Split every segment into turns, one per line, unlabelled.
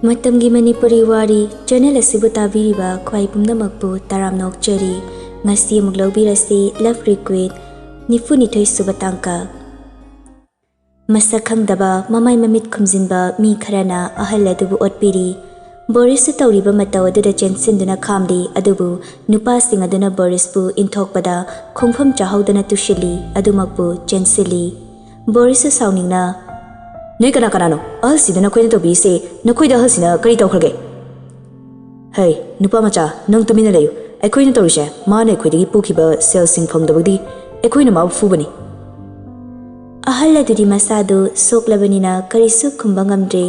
Matamgi Manipuri Wari channel asibu tabiriba khwai pumnamakpu taramnok chari ngasi amuk laubirasi love requite Ningthouja subatangka masak khangdaba mamai mamit khumjinba mi kharana ahal adubu otpiri Boris tawriba mataw aduda chensinduna khamli adubu nupa sing aduna Boris pu inthokpada khongpham chahaudana tushili adumakpu chensili Boris sawningna Noi kana kanano ahal sidana khoina tobise nakhoida ahal sina kari tawkhrage Hey nupa macha nang tumina leyu aikhoina tawrise mane khoidagi pukhiba sel sing phangdabadi aikhoina ma fubani ahal adudi masadu soklabanina karisu khumba ngamdre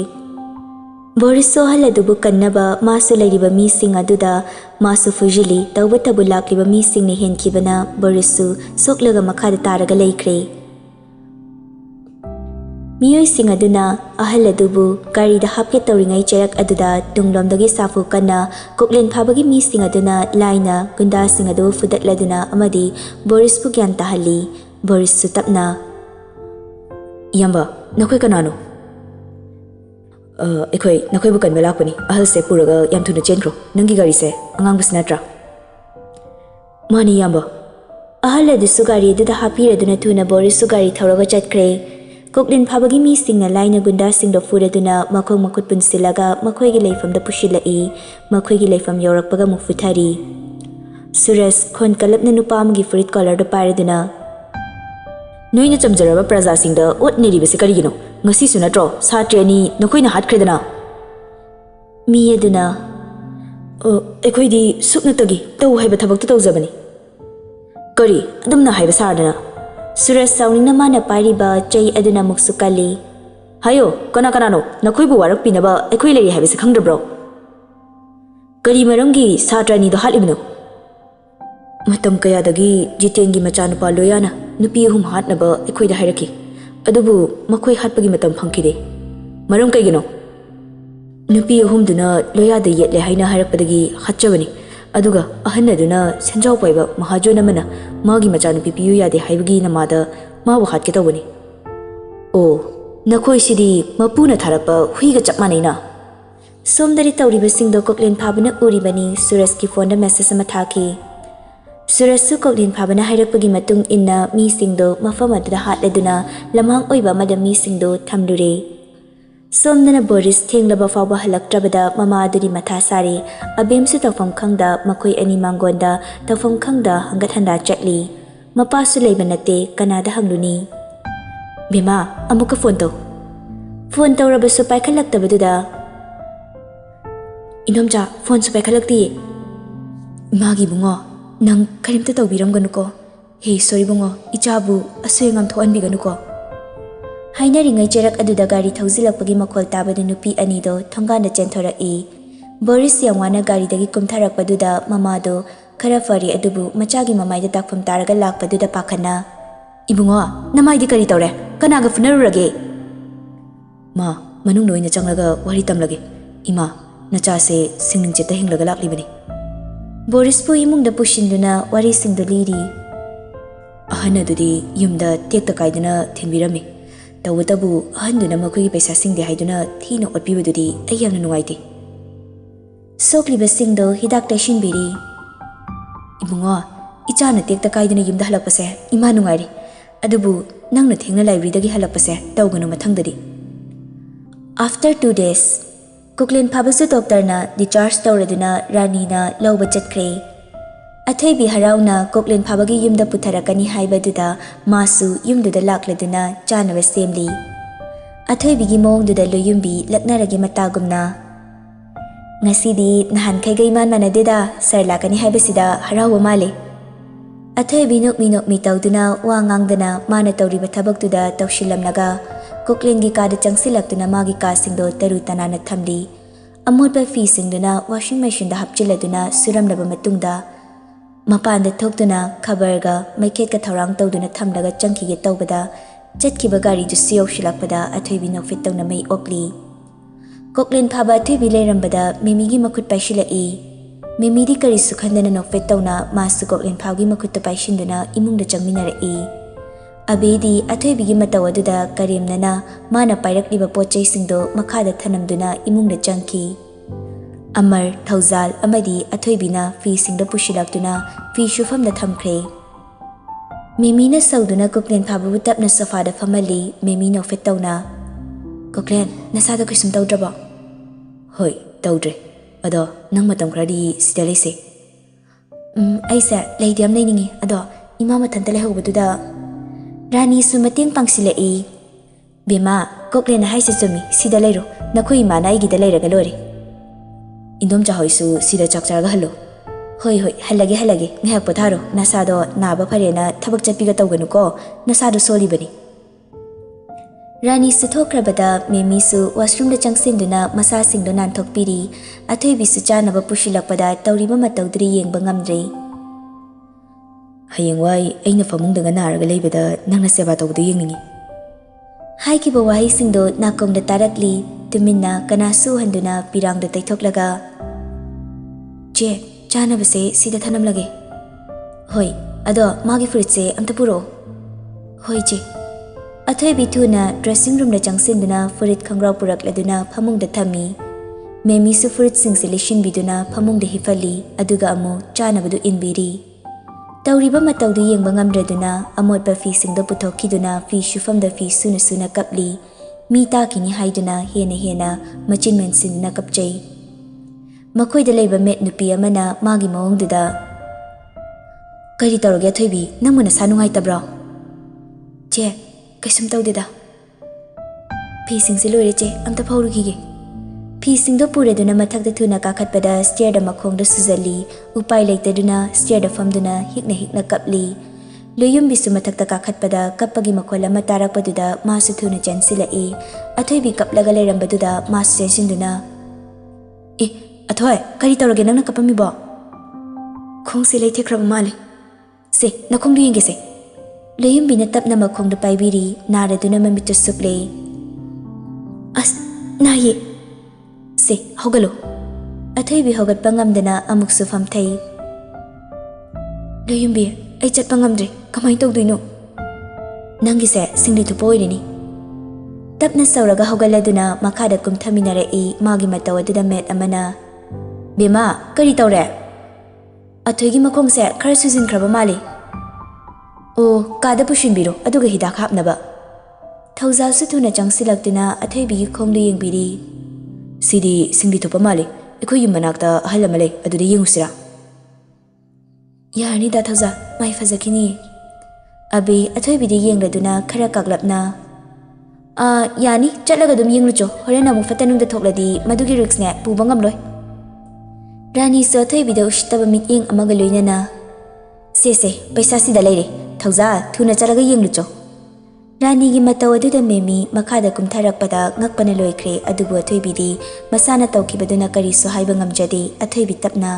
Boris ahal adubu kannaba masu leiriba mi sing aduda masu fujili tawba tabu lakliba mi sing ni henkibana Borisu soklaga makhada taraga leikre Miyoi sing aduna ahal adubu garida hapke tawringai cherak aduda tunglomdagi safu kana koklen phabagi mi sing aduna laina gunda sing adu fudatladuna amadi Boris pu gyan tahali Boris su tapna Yamba nakhoi kanano ekhoi nakhoi bu kan melakpani ahal se puraga yam thuna chenkro nangi gari se angang busna tra Mani yamba ahal adu su gari adu da hapi aduna thuna Boris su gari thawraga chatkre Koklin phabagi mi singna laina gunda singdo fureduna makhong makut punsilaga makhoigi leifam da pushilai makhoigi leifam yorakpaga mufuthari Suresh khon kalapna nupamgi furit collar da pareduna Noina chamjaraba praja singda otneri bese karigino ngasi sunatro satreni nokhoina hatkredana mi eduna ekhoidi suknatagi taw haiba thabak tu tawjabani kari adumna haiba sardana Suresh sawningna mana pariba chai aduna muksukali Hayo kana kanano nakhoi bu warak pinaba ekhoi lei habise khangdabro Kari maramgi satrani do halibno Matam kayadagi jitengi machanupa loyana nupi hum hatnaba ekhoi da hairaki adubu makhoi hatpagi matam phangkide maram kaigino nupi hum duna loyada yetle haina hairakpadagi hatchabani aduga ahanaduna senjau paiba mahajona mana magi machanupi piyu yade haibagi namada mabu hatke tawani o nakhoi sidi mapuna tharapa huiga chapmanaina somdari tawriba singdo koklen phabana uribani Suresh ki phone da message ama thaki Suresh koklen phabana hairakpagi matung inna mi singdo mafam adda hatladuna lamhang oiba madam mi singdo thamlure Somdana Boris thenglaba fawba halaktrabada mama aduri matha sari abemsu tawfam khangda makhoi ani mangonda tawfam khangda hangat handa chatli mapa su leiba nate kanada hangluni Bima amuka phone tawraba su paikhalaktabaduda Inomja phone su paikhalakti Magi bungo nang karimta tawbiramganuko Hey sorry bungo ichabu asuyangam thoanbiganuko Hainaringai cherak aduda gari thawzilakpagi makhol tabadu nupi anido thongana chenthoraki Boris yangwana gari dagi kumtharakpaduda mamado khara fari adubu machagi mamaida takpham taraga lakpaduda pakhana Ibungo namaidi kari tawre kanaga funarurage Ma manung noina changlaga wari tamlage Ima nacha se singning cheta hinglaga laklibani Boris pu imungda pushinduna wari singdo liri Ahanadudi yumda tekta kaiduna thinbirami Tawatabu ahanduna makhoi paisa singde haiduna thina otpibadudi ayamna nungaite Sokliba singdo hidak tashinbiri Ibungo ichana tekta kaiduna yumda halakpase ima nungairi adubu nangna thengna library dagi halakpase tawganu mathangdadi After 2 days Koklen phabasu doctor na discharge tawraduna Rani na lawba chatkre Athaibi harauna koklen phabagi yumda putharakani haibaduda masu yumduda lakladuna chanaba semli Athaibigi mongduda loyumbi laknaragi matagumna Ngasidi nahan khaigai man manadeda sarlakani haibasida harawa male Athaibi nokmi tawduna wa ngangdana mana tawriba thabaktuda tawshilamnaga koklengi kada changsilaktuna magi kasingdo taru tanana thamli amotba fi singduna washing machine da hapchiladuna suramnaba matungda Mapanda thoktuna khabarga maikhetka thorang tawduna thamlaga changkhige tawbada chatkiba gari ju siyaw shilakpada athoibi nokfit tawna mai okli Koklen phaba athoibi leirambada memigi makhut paishilai memidi kari sukhandana nokfit tawna masu koklen phagi makhut paishinduna imungda changminarai Abedi Athoi matau aduda karimnana mana pairakliba pochai-singdo makhada thanamduna imungda changki. Amar, Thaujal amadi Athoibina fi-singda pushilaktuna fi shufamda thamkhre. Memina sauduna Koklen phababu tapna sofada famali Memi nofet tawna. Koklen, nasado kaisum tawdraba? Hoi, tawdre. Ado, nang matam kradi sida leise. Aisa, laidiyam lainingi. Ado, ima mathanta lehaubaduda Rani su mating pangsilai. Bema, Koklen na haisa sumi sida leiro nakhui mana aigida leiraga lori. Indom jahoisu sida chakcharaga halo. Hoi hoi, halage ngahak potharo nasado naba pharena thabak chatpiga tawganuko nasado solibani. Rani su thokrabada Memi su washroom da changsinduna masa singdo nanthokpiri Athoi su chanaba pushilakpada tawriba matawdri yengba ngamdre. Hayengwai aina famungda naraga leibada nangna seba tawdu yengningi. Haikiba wahaisingdo nakongda tarakli tuminna kanasu handuna pirangda taithoklaga. Che, chanabase sida thanamlage. Hoi, ado magi fruitse amta puro. Hoi che. Athoi bithuna dressing room da changsinduna fruit khangrau purakladuna phamungda thami. Memi su fruit singse lishin biduna phamungda hifali aduga amu chanabadu inbiri. Tawriba matawdu yengba ngamdraduna amotba fi singdo puthokiduna fi shufamda fi suna kapli mi takini haiduna hena machin mensinna kapchai. Makoida leiba met nupi amana magi maongduda kari tawrage Athoibi namuna sanungai tabra. Che, kaisum tawdeda. Fi singse loire che amta phawrugige. Fi singdo pureduna mathakda thuna kakhatpada stair da makhongda suzali upai leitaduna stair da famduna hikna kapli loyum bisu mathakta kakhatpada kappagi makhola matarakpaduda masu thuna chansilai Athoibi kaplaga leirambaduda masu chensinduna Athoi kari tawrage nangna kapamibo khongse leithekhraba male se nakhongdu yengese loyum bina tapna makhongda paibiri naraduna mamittu suple as naye Se, hogalo. Athoibi hogat pangamdana amuk su famthai. Loyumbi, ai chat pangamdre, kamai tawduino. Nangi se singli tu poirini. Tapna sauraga hogaladuna makhada kumthaminarai magi matawaduda met amana. Bema, kari tawre? Athoigi makhong se khara sujin khraba mali. O, kada pushinbiro aduga hidak hapnaba. Thaujal su thuna changsilaktuna Athoibi khongdu yengbiri. Sidi singli thopa mali ekoi yum manakta halamale adude yengusira yani da Thaujal mai fazakini abi Athoibi de yengladuna khara kaglapna yani chatlaga dum yenglucho horena mu fatanung da thokladi madugi risk ne puba ngamloi Rani so Athoibi de ushtaba meeting amaga loinana se paisa sida leire Thaujal thuna chalaga yenglucho Rani gi matawaduda Memi makhada kumtharakpada ngakpana loikre adubu Athoibi di masana tawkibaduna kari so haiba ngamjadi Athoibi tapna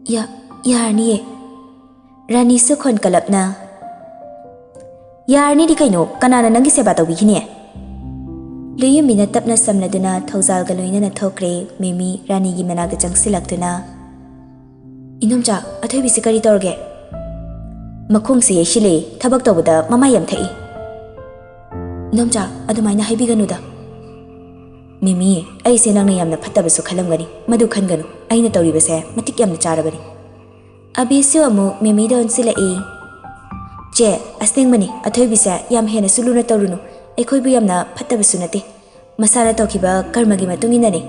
yarniye Rani su khon kalapna yarni di kaino kanana nangi seba tawbikine loyumina tapna samladuna Thaujal ga loinana thokre Memi Rani gi managda changsilaktuna inomcha Athoibi se kari tawrge Makhongse yeshile thabak tawbada mama yam thai nomja adumaina haibiganuda Memi ai se nangna yamna phattabasu khalamgani madu khanganu aina tawribase matik yamna charabani abisu amu Memi don silai che astingmani Athoibi se yam hena suluna tawrunu ekhoibu yamna phattabasu nate masara tawkiba karmagi matunginani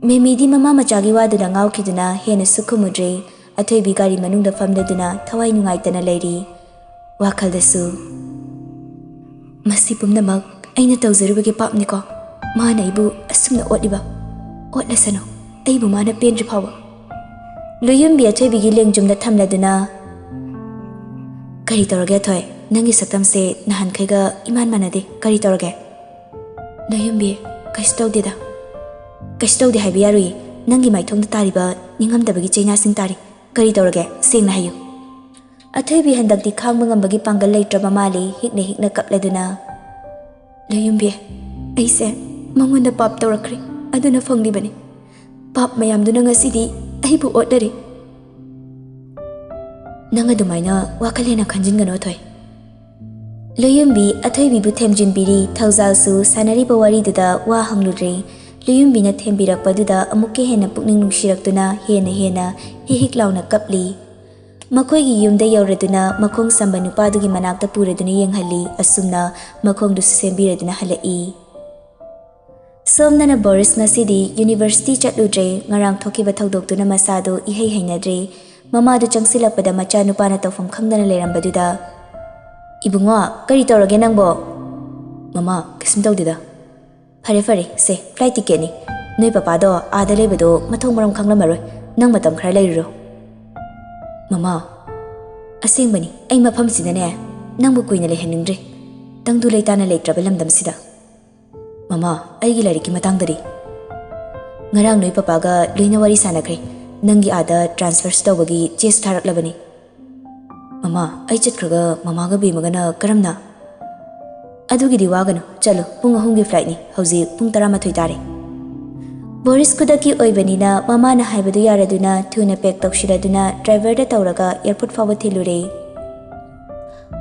Memi di mama machagi waduna ngawkiduna hena sukhumudre Athoibi gari manungda famladuna thawai nungaitana leiri wakhaldasu masi pumnamak aina tawzarubage papniko mana ibu asumna otliba otlasano aibu mana pendri phawa loyumbi Athoibi gi lengjumda thamladuna kari tawrage Athoi nangi saktamse nahan khaiga iman manade kari tawrage loyumbi kaistawde haibiyarui nangi maithongda tariba ningamdabagi chaina sing tari kari tawrage singna hayu Athoibi handakti khangba ngambagi pangal leitraba mali hikna kapladuna loyumbi aise mangonda pap tawrakre aduna fanglibani pap mayamduna ngasidi aibu otdari Nang adumaina wakalena khanjingano thoi. Luyumbi athoibibu themjinbiri thaujalsu sanariba wariduda wa hangludre. Luyumbina thembirakpaduda amukke hena pukning nungshiraktuna hena hihik launa kapli. Makoigi yumda yauraduna makong samba nupadugi manakta puraduna yenghalli asumna makongdusu sembiraduna halai. Somnana Boris ngasidi university chatludre ngarang thokiba thawdoktuna masado ihei hainadre. Mamadu changsilakpada macha nupana tawfam khangdana leirambaduda. Ibungo kari tawrage nangbo? Mama kisum tawdida. Fare se flight ticket ni. Noi papa do aada leibado mathong maram khanglamaroi. Nang matam khara leiriro. Mama asengbani ai mafam sidane nangbu kuina leheningdre. Tangdu leitana leitraba lamdam sida. Mama aigi lariki matangdari. Ngarang noi papa ga loina wari sanakre. Nangi aada transfer tawbagi chest tharaklabani. Mama ai chatkhraga mama ga bimagana karamna. Adugidi wagano chalo pung ahumgi flight ni hauji pung 12 tare. Boris kudaki oibanina mama na haibadu yaraduna thuna pek tawshiraduna driver da tawraga airport fawa thilure.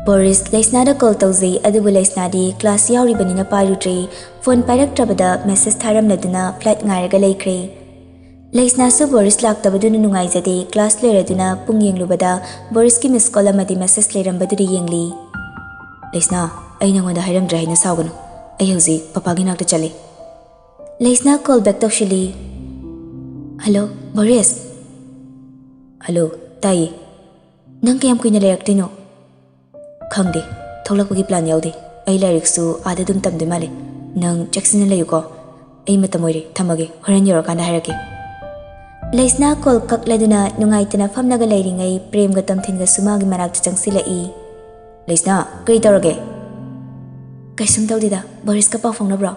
Boris Leisna da call tawzi adubu Leisna di class yauri banina parudre phone pairak trabada message tharamladuna flight ngairaga leikre. Leisna su Boris laktabaduna nungaijade class leraduna pung yenglubada Boris ki miss call amadi message leirambaduri yengli. Leisna ai nangonda hairamdra haina sawganu. Ai hauji papa gi nakta chale. Leisna call back tawshili. Hello Boris. Hello tai. Nang kayam kuina leiraktino. Khangde tholakpagi plan yaude. Ai liriksu aada dum tamde male. Nang jacksina layuko. Ai matamoire thamage horan yorakanda hairake. Leisna call kakladuna nungaitana famnaga leiringai prem ga tamthinga sumagi manakta changsilai. Leisna kari tawrage? Kaisum tawdida Boris ka paw phongnabra?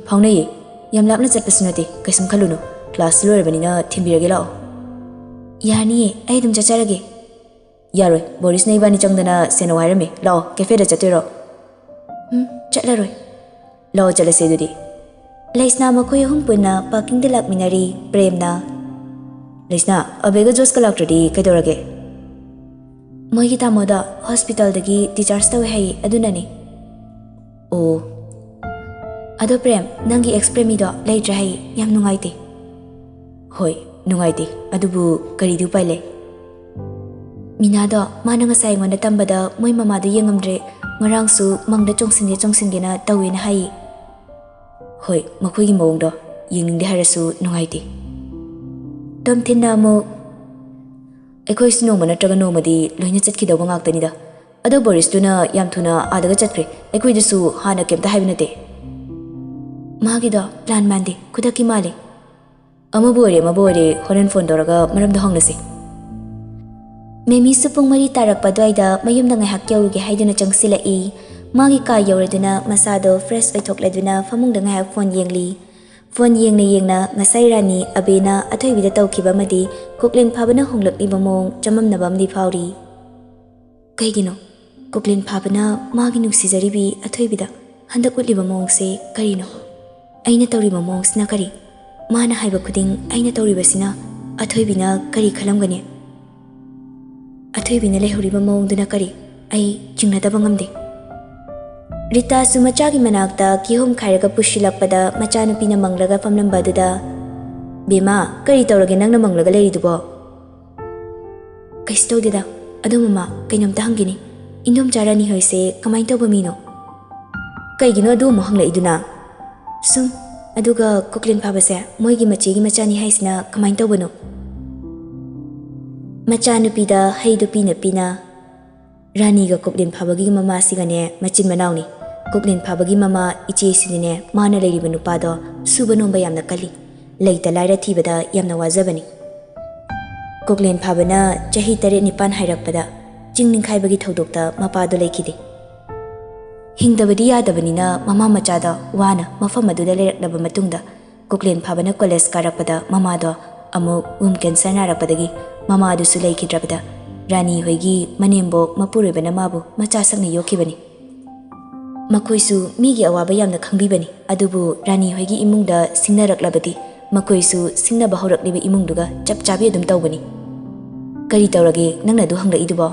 Phongnai yam lapna chatpasu nate kaisum khaluno class loirabanina thimbirage lao. Yani ai dum chacharage. Yaroi Boris na ibani changdana seno hairame lao cafe da chatiro. Chatlaroi. Lao chalase dudi. Leisna makhoi ahum punna parking da lakminari premna. Leisna abega jos ka laktradi kaidorage? Moigi tamoda hospital dagi discharge tawe hai adunani. Oh ado prem nangi expremi do leitra hai yam nungaite. Hoi nungaite adubu kari du paile. Minado mana ngasai ngonda tambada moi mama do yengamdre ngarangsu mangda chongsinge na tawena hai. Hoi makhoigi mawongdo yengingde harasu nungaite. Tamthinna mo Ekoi sino mana traga no madi loina chatki dawa ngaktani da. Ado Boris tuna yam thuna adaga chatkre. Ekoi dusu hana kemta haibinate. Magi da plan mande kudaki male. Amabore horan phone doraga maram da hongnase. Memi supung mari tarak padwaida mayum da ngai hak yauruge haiduna changsilai. Magi ka yauraduna masado fresh oithokladuna famung da ngai hak phone yengli. Phone yengna ngasai rani abena athoibida tawkiba madi koklin phabana honglakliba mong chamamnabamdi phawri. Kaigino koklin phabana magi nuksijaribi athoibida handak utliba mong se karino. Aina tawriba mong sina kari. Mana haiba khuding aina tawriba sina athoibina kari khalamgani. Athoibina lehuriba mong duna kari ai jingnadaba ngamde. Rita sumachagi manakta kihom khairaga pushilakpada machanupina manglaga famlambaduda. Bima kari tawrage nangna manglaga leiridubo? Kais tawdida ado mama kainomta hangini. Indom charani hoise kamai tawba mino? Kaigino adu mo hanglaiduna? Sum aduga koklin phabase moigi machigi machani haisina kamai tawbano? Machanupida haidu pina Rani ga koklin phabagi mama sigane machin manawni. Koklin phabagi mama iche sinine mana leiriba nupado suba nomba yamna kali. Leita laira thibada yamna wajabani. Koklin phabana chahi 7-9 hairakpada chingning khaibagi thodokta mapado leikide. Hingdabadi yadabanina mama machada wana mafam aduda leiraknaba matungda koklin phabana college karakpada mamado amuk cancer narakpadagi mama adusu leikidrabada Rani hoigi manembo mapuribana mabu macha sakna yokibani. Makoisu migi awaba yamna khangbibani adubu Rani hoigi imungda singnaraklabadi makoisu singnaba haurakliba imungduga chapchabi adum tawbani. Kari taurage nangna du hangraidubo.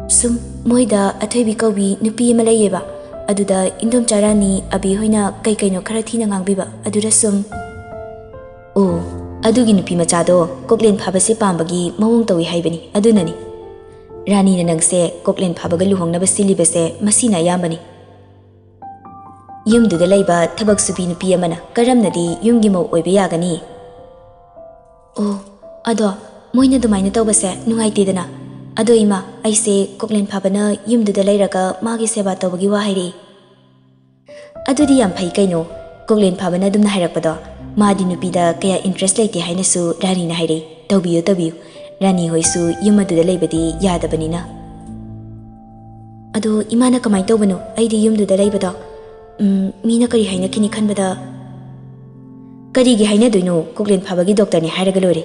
Sum moida athoi kaubi nupi ama layeba. Aduda indom charani abi hoina kai kaino khara thina ngangbiba aduda sum. Oh, adugi nupi machado koklen phabase pambagi mawong tawi haibani adunani. Rani na nangse koklen phabaga luhongnaba silibase masina yambani. Yumduda layba thabak subi nupi amana karamnadi yumgi mau oiba yagani. Oh, ado moina dumaina tawbase nungaitedana. Ado ima aise koklen phabana yumduda layraga magi seba tawbagi wa haire. Adudi yam phai kaino koklen phabana dumna hairakpado madi nupida kaya interest laite hainasu rani na haire. Tawbiyu Rani hoisu yumaduda laybadi yadabanina. Ado imana kamai tawbano aidi yumduda laybado mina kari haina kini khanbada karigi haina doino koklen phabagi doctor ni hairaga lore.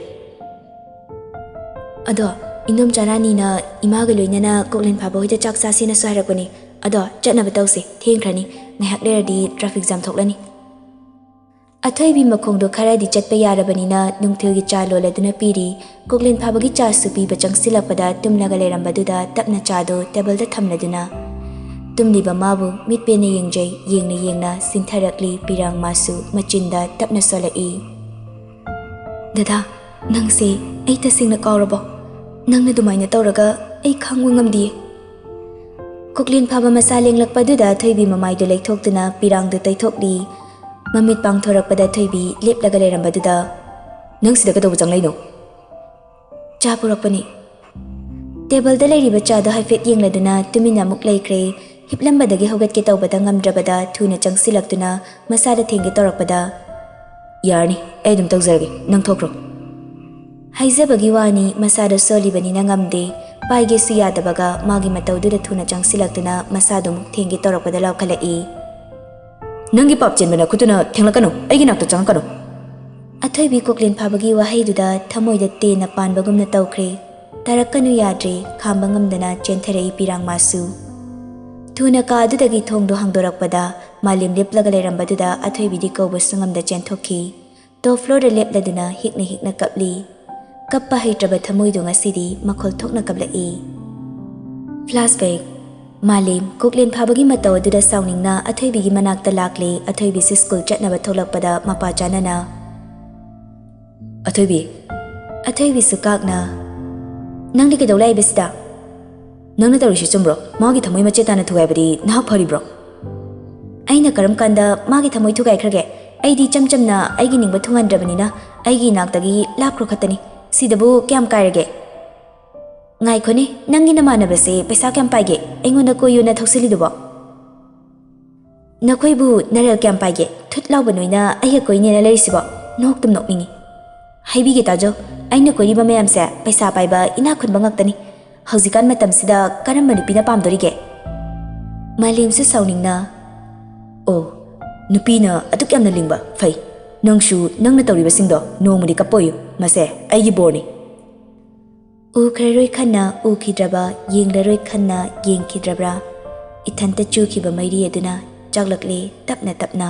Ado indom charani na imaga loinana koklen phaba hoida chak sasina su hairakoni. Ado chatnaba tawse thengkhrani ngahak leradi traffic jam thoklani. Athoibi makhongdo kharadi chatpa yarabanina Nungcthoi cha loladuna piri koklen phabagi cha supi bachang silakpada tumlaga lerambaduda tapna chado table da thamladuna tumliba mabu mitpena yengna sintharakli pirang masu machinda tapna solai. Dada nangse ai tasingna kaurabo nangna dumaina tawraga ai khangwa ngamdi. Koklen phaba masaleng lakpaduda thoibi mamaido leithokduna pirang du taithokli. Mamit pang thorakpada thoibi leplaga lerambaduda nang sida ka tawbang laino cha purakpani. Table da layriba cha da haifet yengladuna tumina muk laikre hiplambadagi hogatke tawbada ngamdrabada thuna changsilaktuna masada thengge torakpada yarni ai dum tawjarage nang thokro haijabagi wani masada solibani na ngamde paige su yadabaga magi matawduda thuna changsilaktuna masada muk thengge torakpada lawkhalai. Nangi pap chenbana khutuna thenglakano aigi nakta changkano. Athoibi koklen phabagi wahaiduda thamoida tena panbagumna tawkhre tarakanu yadre khamba ngamdana chentharei pirang masu thuna ka adudagi thongdo hangdorakpada malim leplaga lerambaduda athoibidi kawba sungamda chenthokhi to floor da lepladuna hikna kapli kappa haitraba thamoidu ngasidi makhol thokna kablai. Flashback Malim koklen phabagi mataw aduda sawningna athoibigi manakta lakle athoibi si school chatnaba tholakpada mapa chanana. Athoibi sukakna nangli kedawlai besida nangna tawrishi chumbro magi thamoi machetana thugaibadi nahak pharibro. Aina karam kanda magi thamoi thugaikrage aidi chamchamna aigi ningba thungandrabanina aigi naktagi lapro khatani sidabu kyam kairage. Ngai khone nangi namanabase paisa kyam paige engona koyuna thoksilidubo nakoibu naral kyam paige thutlawba noina ahe koinena lerisibo noktum nokningi haibige tajo aina koiriba mayamse paisa paiba ina khunba ngaktani haujikan matamsida karamba nupina pamdorige. Malim su sawningna oh nupina atuk yamna lingba fai nangshu nangna tawriba singdo nongmudi kapoyu mase aigi borni. Ukhraroi khanna ukhidraba yenglaroi khanna yengkhidrabra ithanta chukhiba mairi aduna chaklakle tapna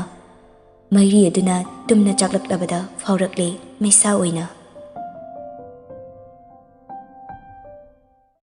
mairi aduna tumna chaklaklabada phaurakle maisa oina.